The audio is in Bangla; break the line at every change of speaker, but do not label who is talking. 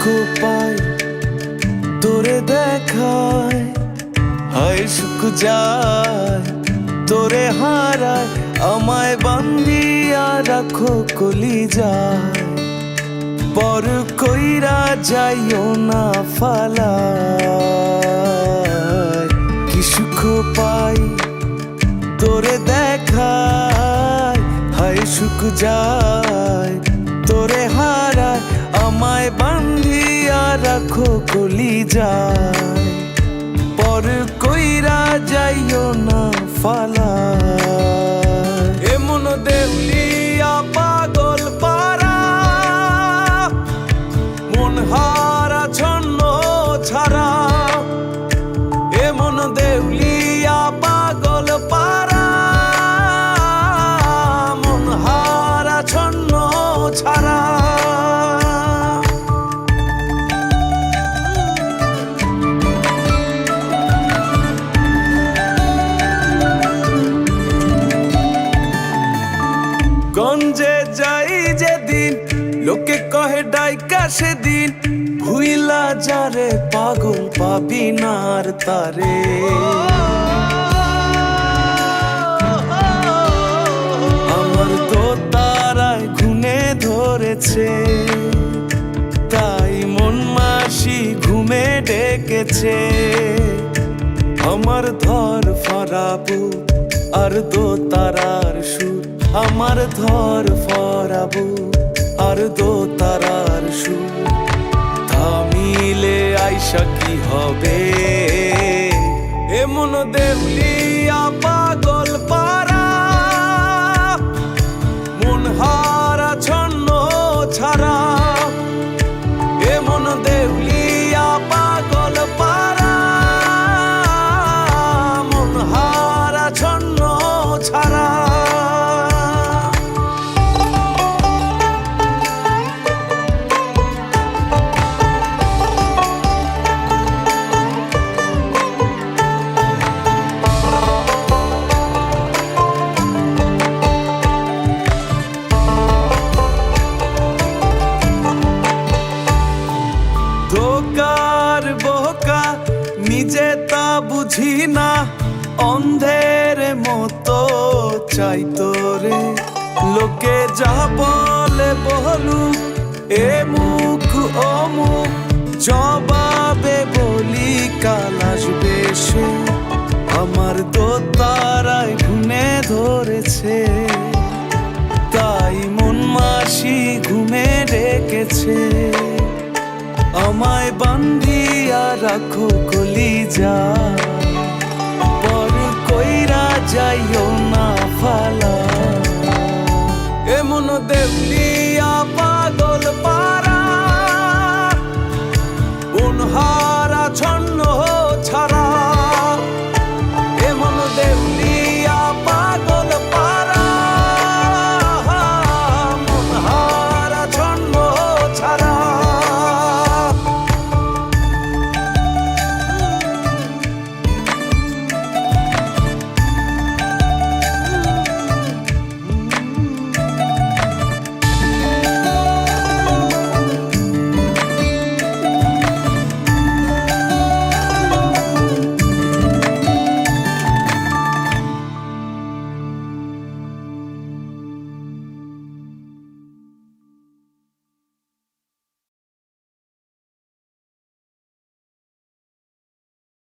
সুখ পাই তোরে দেখায়, হায় সুখ যায় তোরে হারায়। আমায় বান্ধিয়া রাখো কলিজায়, পর কইরা যাইও না ফালায়। কি সুখ পাই তোরে দেখায়, হায় সুখ যায় তোরে হারায়। আমায় বান্ধিয়া রাখো কলিজায়, পর কইরা যাইও না ফালায়। এমন দেউলিয়া পাগল পারা, মন হারা ছন্ন ছাড়া। এমন দেউলিয়া পাগল পারা, মন হারা ছন্ন ছাড়া। গঞ্জে যাই যেদিন, লোকে কহে ডাইকা সেদিন। ভুইলা যারে পাগল পাবি নার তারে। আমার তো তারায় ঘুমে ধরেছে, তাই মন মাসি ঘুমে ডেকেছে। আমার ধর ফরাবু আর দো তারার সুর, আমার ধর ফরাবু আর দো তারার সুর। থামিলে আইসা কি হবে, এমন দেউলিয়া পাগল পারা। মন হারা ছন্ন ছাড়া, এমন দেউলিয়া পাগল পারা। মন হারা ছন্ন ছাড়া। ধোকার বোকা নিজে তা বুঝি না, অন্ধের মতো চাই তোরে। লোকে যা বলে বলুক, এ মুখ ও মুখ জবাবে বলি কাল আসবে সে। আমার তো তারায় ঘুমে ধরেছে, তাই মন মাসি ঘুমে ডেকেছে। আমায় বান্ধিয়া রাখো কলিজায়, পর কইরা যাইও না ফালায়। এমন দেউলিয়া